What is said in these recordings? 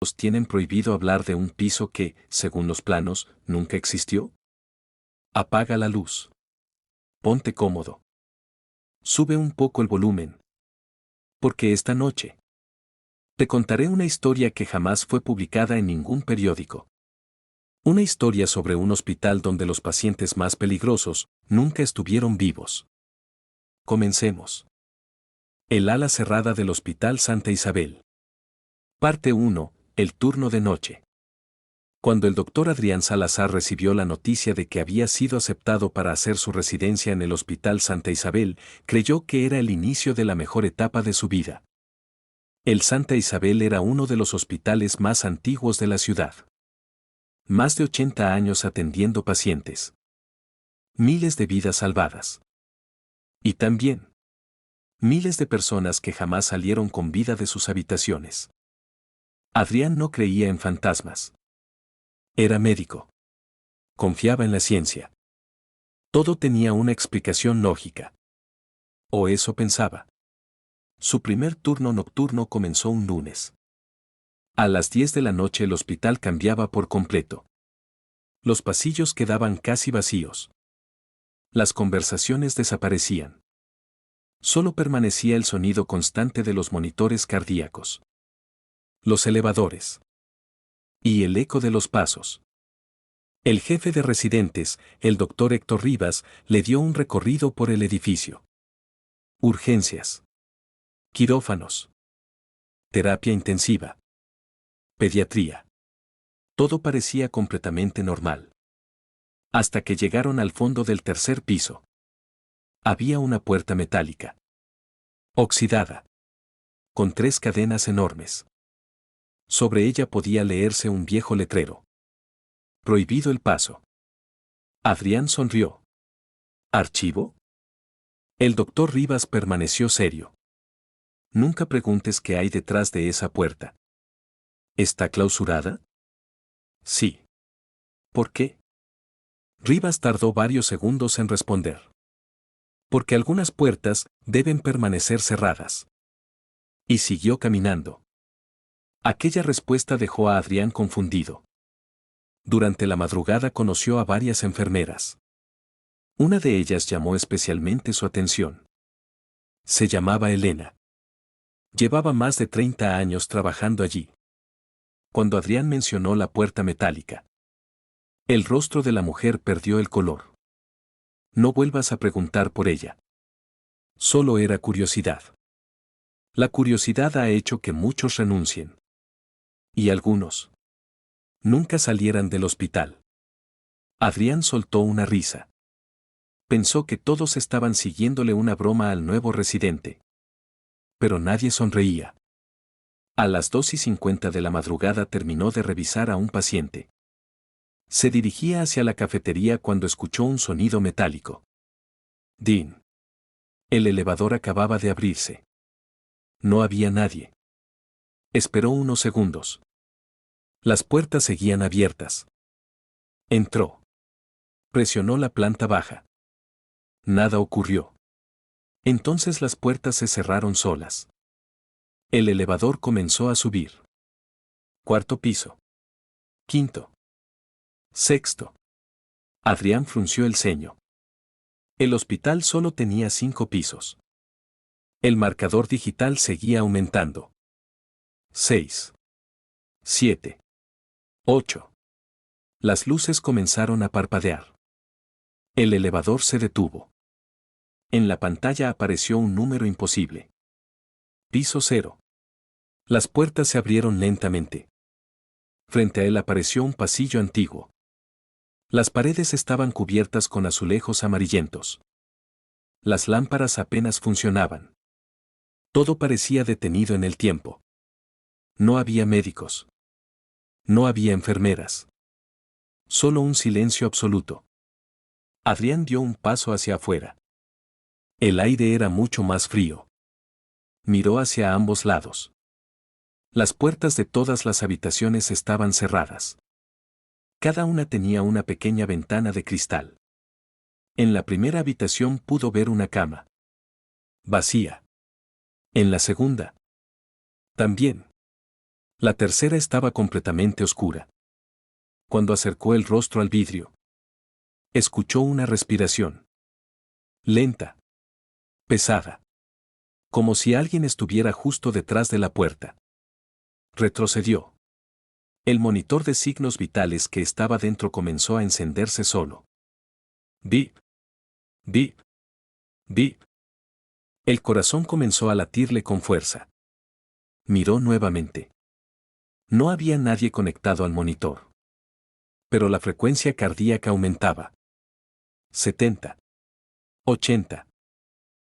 tienen prohibido hablar de un piso que, según los planos, nunca existió? Apaga la luz. Ponte cómodo. Sube un poco el volumen. Porque esta noche te contaré una historia que jamás fue publicada en ningún periódico. Una historia sobre un hospital donde los pacientes más peligrosos nunca estuvieron vivos. Comencemos. El ala cerrada del Hospital Santa Isabel. Parte 1. El turno de noche. Cuando el doctor Adrián Salazar recibió la noticia de que había sido aceptado para hacer su residencia en el Hospital Santa Isabel, creyó que era el inicio de la mejor etapa de su vida. El Santa Isabel era uno de los hospitales más antiguos de la ciudad. Más de 80 años atendiendo pacientes. Miles de vidas salvadas. Y también miles de personas que jamás salieron con vida de sus habitaciones. Adrián no creía en fantasmas. Era médico. Confiaba en la ciencia. Todo tenía una explicación lógica. O eso pensaba. Su primer turno nocturno comenzó un lunes. A las 10 de la noche el hospital cambiaba por completo. Los pasillos quedaban casi vacíos. Las conversaciones desaparecían. Solo permanecía el sonido constante de los monitores cardíacos. Los elevadores. Y el eco de los pasos. El jefe de residentes, el doctor Héctor Rivas, le dio un recorrido por el edificio. Urgencias. Quirófanos. Terapia intensiva. Pediatría. Todo parecía completamente normal. Hasta que llegaron al fondo del tercer piso. Había una puerta metálica. Oxidada. Con 3 cadenas enormes. Sobre ella podía leerse un viejo letrero. Prohibido el paso. Adrián sonrió. ¿Archivo? El doctor Rivas permaneció serio. Nunca preguntes qué hay detrás de esa puerta. ¿Está clausurada? Sí. ¿Por qué? Rivas tardó varios segundos en responder. Porque algunas puertas deben permanecer cerradas. Y siguió caminando. Aquella respuesta dejó a Adrián confundido. Durante la madrugada conoció a varias enfermeras. Una de ellas llamó especialmente su atención. Se llamaba Elena. Llevaba más de 30 años trabajando allí. Cuando Adrián mencionó la puerta metálica, el rostro de la mujer perdió el color. No vuelvas a preguntar por ella. Solo era curiosidad. La curiosidad ha hecho que muchos renuncien. Y algunos nunca salieran del hospital. Adrián soltó una risa. Pensó que todos estaban siguiéndole una broma al nuevo residente. Pero nadie sonreía. A las 2:50 de la madrugada terminó de revisar a un paciente. Se dirigía hacia la cafetería cuando escuchó un sonido metálico. ¡Din! El elevador acababa de abrirse. No había nadie. Esperó unos segundos. Las puertas seguían abiertas. Entró. Presionó la planta baja. Nada ocurrió. Entonces las puertas se cerraron solas. El elevador comenzó a subir. 4.º piso. 5.º. 6.º. Adrián frunció el ceño. El hospital solo tenía 5 pisos. El marcador digital seguía aumentando. 6. 7. 8. Las luces comenzaron a parpadear. El elevador se detuvo. En la pantalla apareció un número imposible. Piso 0. Las puertas se abrieron lentamente. Frente a él apareció un pasillo antiguo. Las paredes estaban cubiertas con azulejos amarillentos. Las lámparas apenas funcionaban. Todo parecía detenido en el tiempo. No había médicos. No había enfermeras. Solo un silencio absoluto. Adrián dio un paso hacia afuera. El aire era mucho más frío. Miró hacia ambos lados. Las puertas de todas las habitaciones estaban cerradas. Cada una tenía una pequeña ventana de cristal. En la primera habitación pudo ver una cama. Vacía. En la segunda. También. La tercera estaba completamente oscura. Cuando acercó el rostro al vidrio, escuchó una respiración. Lenta. Pesada. Como si alguien estuviera justo detrás de la puerta. Retrocedió. El monitor de signos vitales que estaba dentro comenzó a encenderse solo. Bip. Bip. Bip. El corazón comenzó a latirle con fuerza. Miró nuevamente. No había nadie conectado al monitor. Pero la frecuencia cardíaca aumentaba. 70. 80.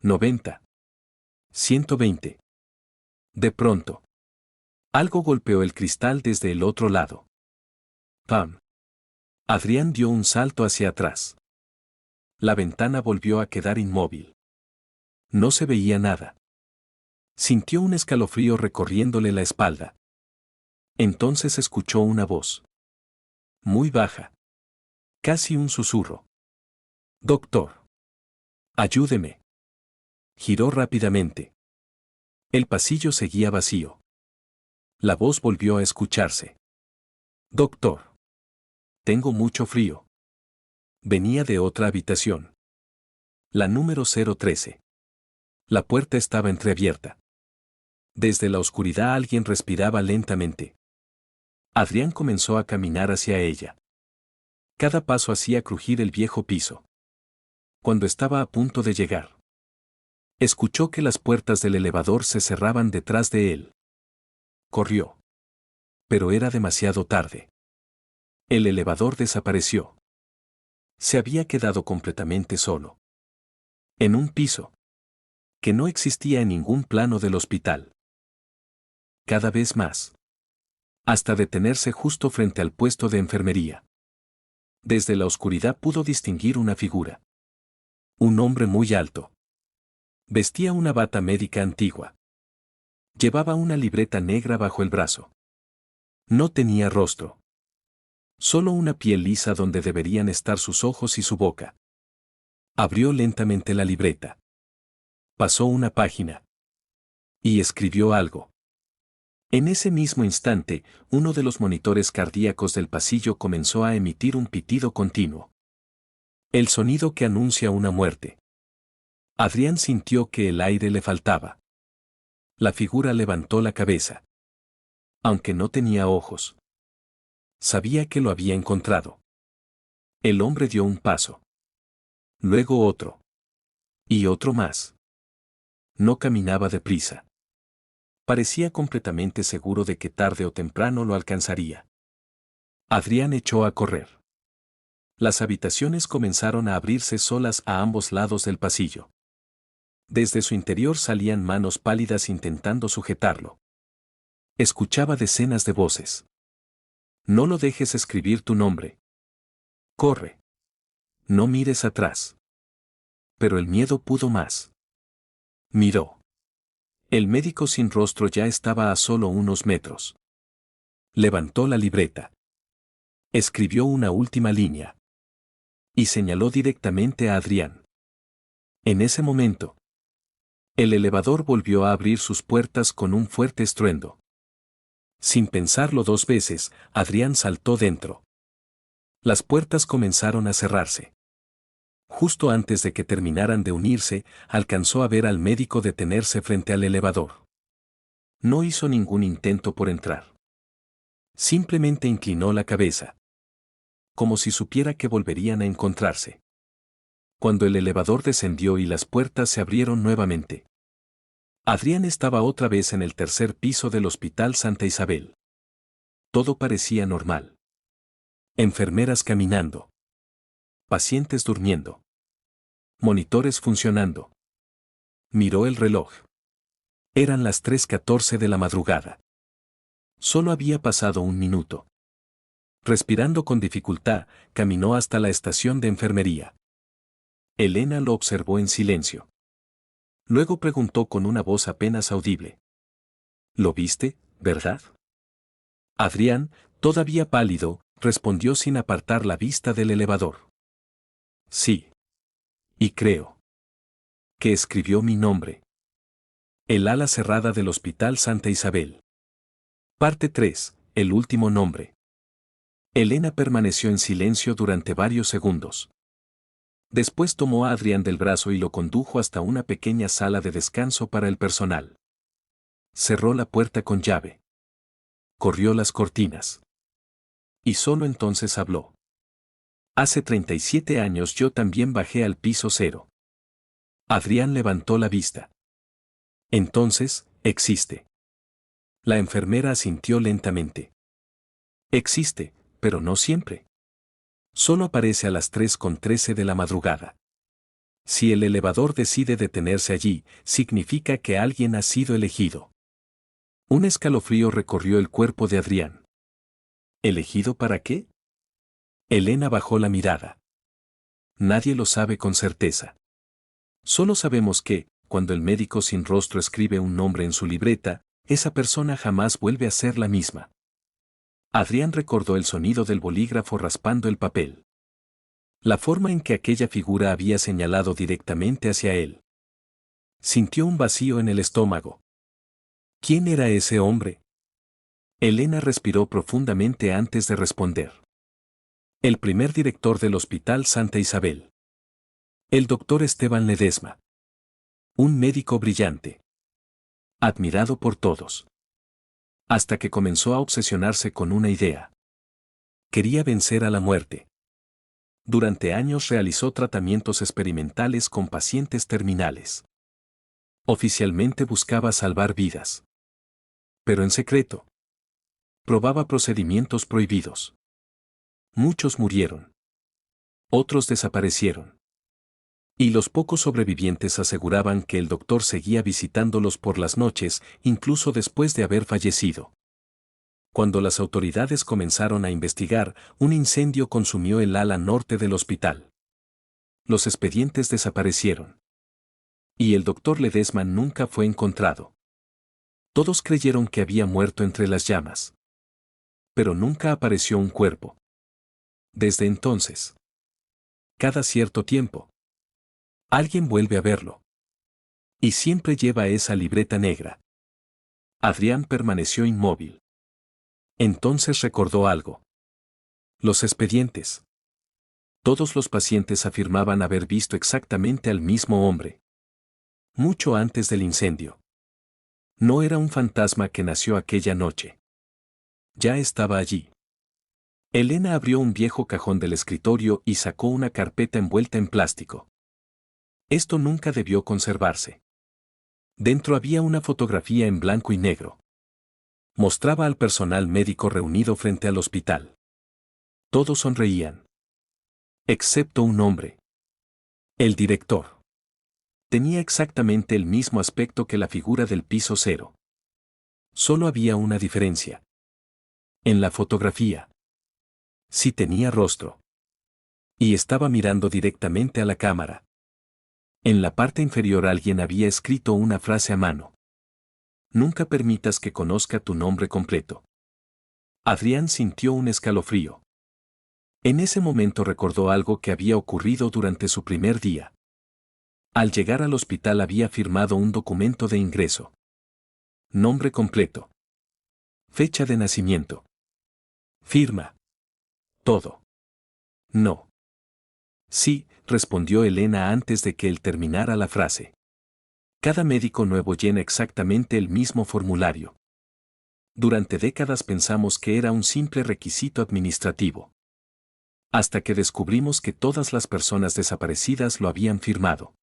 90. 120. De pronto, algo golpeó el cristal desde el otro lado. ¡Pam! Adrián dio un salto hacia atrás. La ventana volvió a quedar inmóvil. No se veía nada. Sintió un escalofrío recorriéndole la espalda. Entonces escuchó una voz. Muy baja. Casi un susurro. Doctor. Ayúdeme. Giró rápidamente. El pasillo seguía vacío. La voz volvió a escucharse. Doctor. Tengo mucho frío. Venía de otra habitación. La número 013. La puerta estaba entreabierta. Desde la oscuridad alguien respiraba lentamente. Adrián comenzó a caminar hacia ella. Cada paso hacía crujir el viejo piso. Cuando estaba a punto de llegar, escuchó que las puertas del elevador se cerraban detrás de él. Corrió. Pero era demasiado tarde. El elevador desapareció. Se había quedado completamente solo. En un piso que no existía en ningún plano del hospital. Cada vez más. Hasta detenerse justo frente al puesto de enfermería. Desde la oscuridad pudo distinguir una figura. Un hombre muy alto. Vestía una bata médica antigua. Llevaba una libreta negra bajo el brazo. No tenía rostro. Solo una piel lisa donde deberían estar sus ojos y su boca. Abrió lentamente la libreta. Pasó una página. Y escribió algo. En ese mismo instante, uno de los monitores cardíacos del pasillo comenzó a emitir un pitido continuo. El sonido que anuncia una muerte. Adrián sintió que el aire le faltaba. La figura levantó la cabeza. Aunque no tenía ojos. Sabía que lo había encontrado. El hombre dio un paso. Luego otro. Y otro más. No caminaba deprisa. Parecía completamente seguro de que tarde o temprano lo alcanzaría. Adrián echó a correr. Las habitaciones comenzaron a abrirse solas a ambos lados del pasillo. Desde su interior salían manos pálidas intentando sujetarlo. Escuchaba decenas de voces. No lo dejes escribir tu nombre. Corre. No mires atrás. Pero el miedo pudo más. Miró. El médico sin rostro ya estaba a solo unos metros. Levantó la libreta. Escribió una última línea. Y señaló directamente a Adrián. En ese momento, el elevador volvió a abrir sus puertas con un fuerte estruendo. Sin pensarlo dos veces, Adrián saltó dentro. Las puertas comenzaron a cerrarse. Justo antes de que terminaran de unirse, alcanzó a ver al médico detenerse frente al elevador. No hizo ningún intento por entrar. Simplemente inclinó la cabeza. Como si supiera que volverían a encontrarse. Cuando el elevador descendió y las puertas se abrieron nuevamente, Adrián estaba otra vez en el tercer piso del Hospital Santa Isabel. Todo parecía normal. Enfermeras caminando. Pacientes durmiendo. Monitores funcionando. Miró el reloj. Eran las 3:14 de la madrugada. Solo había pasado un minuto. Respirando con dificultad, caminó hasta la estación de enfermería. Elena lo observó en silencio. Luego preguntó con una voz apenas audible. ¿Lo viste, verdad? Adrián, todavía pálido, respondió sin apartar la vista del elevador. Sí. Y creo que escribió mi nombre. El ala cerrada del Hospital Santa Isabel. Parte 3. El último nombre. Elena permaneció en silencio durante varios segundos. Después tomó a Adrián del brazo y lo condujo hasta una pequeña sala de descanso para el personal. Cerró la puerta con llave. Corrió las cortinas. Y solo entonces habló. Hace 37 años yo también bajé al piso 0. Adrián levantó la vista. Entonces, existe. La enfermera asintió lentamente. Existe, pero no siempre. Solo aparece a las 3:13 de la madrugada. Si el elevador decide detenerse allí, significa que alguien ha sido elegido. Un escalofrío recorrió el cuerpo de Adrián. ¿Elegido para qué? Elena bajó la mirada. Nadie lo sabe con certeza. Solo sabemos que, cuando el médico sin rostro escribe un nombre en su libreta, esa persona jamás vuelve a ser la misma. Adrián recordó el sonido del bolígrafo raspando el papel. La forma en que aquella figura había señalado directamente hacia él. Sintió un vacío en el estómago. ¿Quién era ese hombre? Elena respiró profundamente antes de responder. El primer director del Hospital Santa Isabel. El doctor Esteban Ledesma. Un médico brillante. Admirado por todos. Hasta que comenzó a obsesionarse con una idea. Quería vencer a la muerte. Durante años realizó tratamientos experimentales con pacientes terminales. Oficialmente buscaba salvar vidas. Pero en secreto. Probaba procedimientos prohibidos. Muchos murieron. Otros desaparecieron. Y los pocos sobrevivientes aseguraban que el doctor seguía visitándolos por las noches, incluso después de haber fallecido. Cuando las autoridades comenzaron a investigar, un incendio consumió el ala norte del hospital. Los expedientes desaparecieron. Y el doctor Ledesma nunca fue encontrado. Todos creyeron que había muerto entre las llamas. Pero nunca apareció un cuerpo. Desde entonces. Cada cierto tiempo. Alguien vuelve a verlo. Y siempre lleva esa libreta negra. Adrián permaneció inmóvil. Entonces recordó algo. Los expedientes. Todos los pacientes afirmaban haber visto exactamente al mismo hombre. Mucho antes del incendio. No era un fantasma que nació aquella noche. Ya estaba allí. Elena abrió un viejo cajón del escritorio y sacó una carpeta envuelta en plástico. Esto nunca debió conservarse. Dentro había una fotografía en blanco y negro. Mostraba al personal médico reunido frente al hospital. Todos sonreían. Excepto un hombre. El director. Tenía exactamente el mismo aspecto que la figura del piso 0. Solo había una diferencia. En la fotografía. Sí tenía rostro. Y estaba mirando directamente a la cámara. En la parte inferior alguien había escrito una frase a mano. Nunca permitas que conozca tu nombre completo. Adrián sintió un escalofrío. En ese momento recordó algo que había ocurrido durante su primer día. Al llegar al hospital había firmado un documento de ingreso. Nombre completo. Fecha de nacimiento. Firma. Todo. No. Sí, respondió Elena antes de que él terminara la frase. Cada médico nuevo llena exactamente el mismo formulario. Durante décadas pensamos que era un simple requisito administrativo. Hasta que descubrimos que todas las personas desaparecidas lo habían firmado.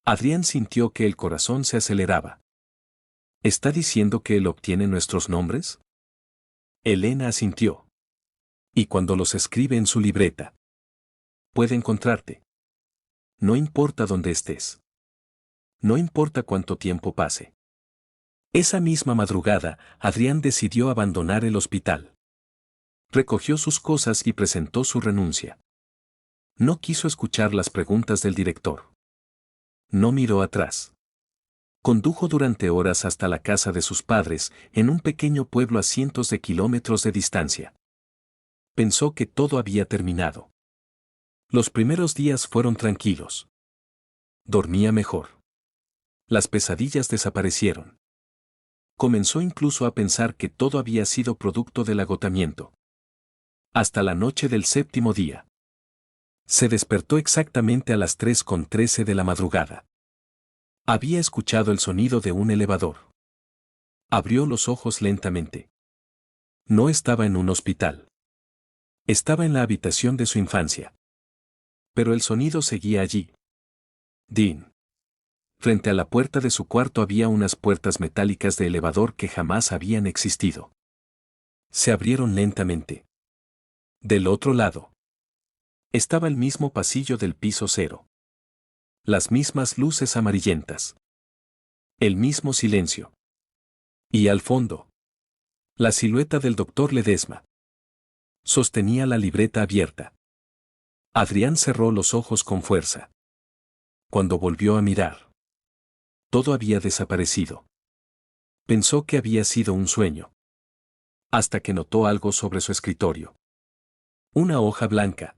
Adrián sintió que el corazón se aceleraba. ¿Está diciendo que él obtiene nuestros nombres? Elena asintió. Y cuando los escribe en su libreta. Puede encontrarte. No importa dónde estés. No importa cuánto tiempo pase. Esa misma madrugada, Adrián decidió abandonar el hospital. Recogió sus cosas y presentó su renuncia. No quiso escuchar las preguntas del director. No miró atrás. Condujo durante horas hasta la casa de sus padres, en un pequeño pueblo a cientos de kilómetros de distancia. Pensó que todo había terminado. Los primeros días fueron tranquilos. Dormía mejor. Las pesadillas desaparecieron. Comenzó incluso a pensar que todo había sido producto del agotamiento. Hasta la noche del séptimo día. Se despertó exactamente a las 3:13 de la madrugada. Había escuchado el sonido de un elevador. Abrió los ojos lentamente. No estaba en un hospital. Estaba en la habitación de su infancia. Pero el sonido seguía allí. Dean. Frente a la puerta de su cuarto había unas puertas metálicas de elevador que jamás habían existido. Se abrieron lentamente. Del otro lado. Estaba el mismo pasillo del piso 0. Las mismas luces amarillentas. El mismo silencio. Y al fondo. La silueta del doctor Ledesma. Sostenía la libreta abierta. Adrián cerró los ojos con fuerza. Cuando volvió a mirar. Todo había desaparecido. Pensó que había sido un sueño. Hasta que notó algo sobre su escritorio. Una hoja blanca.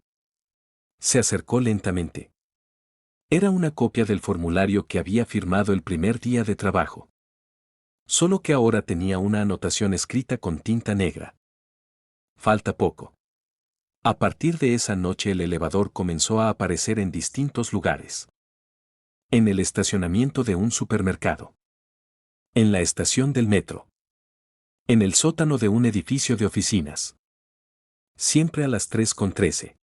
Se acercó lentamente. Era una copia del formulario que había firmado el primer día de trabajo. Solo que ahora tenía una anotación escrita con tinta negra. Falta poco. A partir de esa noche el elevador comenzó a aparecer en distintos lugares. En el estacionamiento de un supermercado. En la estación del metro. En el sótano de un edificio de oficinas. Siempre a las 3:13.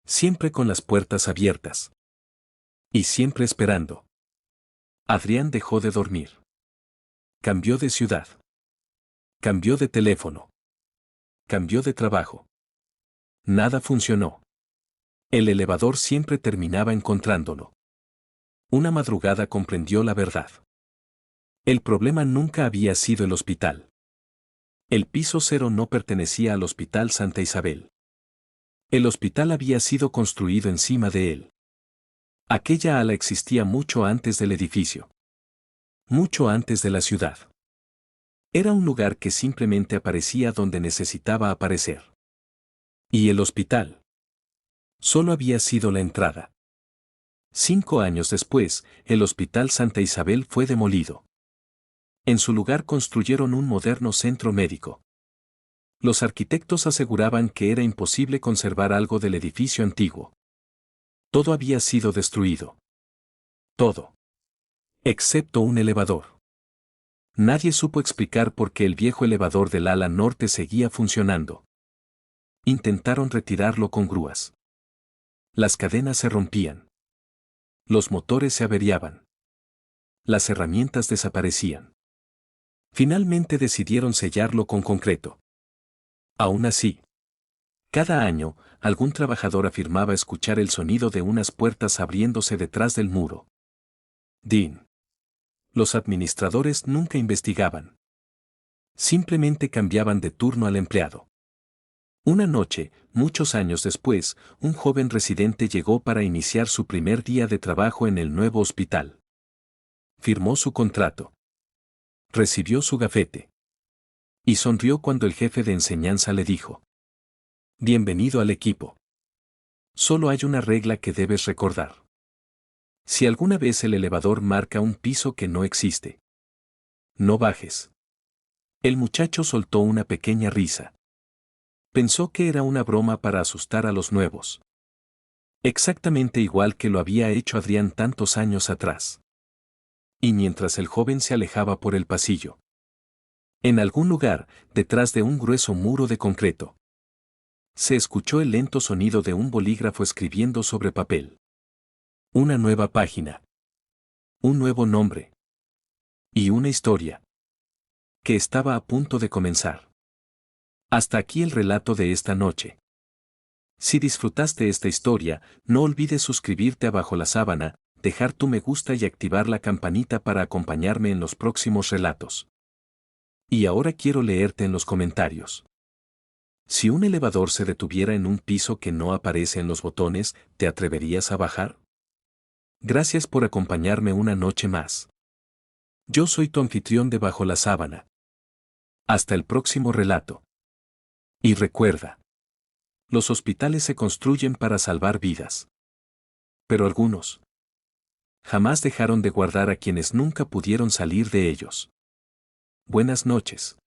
Siempre con las puertas abiertas. Y siempre esperando. Adrián dejó de dormir. Cambió de ciudad. Cambió de teléfono. Cambió de trabajo. Nada funcionó. El elevador siempre terminaba encontrándolo. Una madrugada comprendió la verdad. El problema nunca había sido el hospital. El piso 0 no pertenecía al Hospital Santa Isabel. El hospital había sido construido encima de él. Aquella ala existía mucho antes del edificio. Mucho antes de la ciudad. Era un lugar que simplemente aparecía donde necesitaba aparecer. Y el hospital. Solo había sido la entrada. 5 años después, el Hospital Santa Isabel fue demolido. En su lugar construyeron un moderno centro médico. Los arquitectos aseguraban que era imposible conservar algo del edificio antiguo. Todo había sido destruido. Todo. Excepto un elevador. Nadie supo explicar por qué el viejo elevador del ala norte seguía funcionando. Intentaron retirarlo con grúas. Las cadenas se rompían. Los motores se averiaban. Las herramientas desaparecían. Finalmente decidieron sellarlo con concreto. Aún así, cada año, algún trabajador afirmaba escuchar el sonido de unas puertas abriéndose detrás del muro. Dean. Los administradores nunca investigaban. Simplemente cambiaban de turno al empleado. Una noche, muchos años después, un joven residente llegó para iniciar su primer día de trabajo en el nuevo hospital. Firmó su contrato. Recibió su gafete. Y sonrió cuando el jefe de enseñanza le dijo: Bienvenido al equipo. Solo hay una regla que debes recordar. Si alguna vez el elevador marca un piso que no existe, no bajes. El muchacho soltó una pequeña risa. Pensó que era una broma para asustar a los nuevos. Exactamente igual que lo había hecho Adrián tantos años atrás. Y mientras el joven se alejaba por el pasillo, en algún lugar, detrás de un grueso muro de concreto, se escuchó el lento sonido de un bolígrafo escribiendo sobre papel. Una nueva página. Un nuevo nombre. Y una historia. Que estaba a punto de comenzar. Hasta aquí el relato de esta noche. Si disfrutaste esta historia, no olvides suscribirte a Bajo la Sábana, dejar tu me gusta y activar la campanita para acompañarme en los próximos relatos. Y ahora quiero leerte en los comentarios. Si un elevador se detuviera en un piso que no aparece en los botones, ¿te atreverías a bajar? Gracias por acompañarme una noche más. Yo soy tu anfitrión de Bajo la Sábana. Hasta el próximo relato. Y recuerda, los hospitales se construyen para salvar vidas. Pero algunos jamás dejaron de guardar a quienes nunca pudieron salir de ellos. Buenas noches.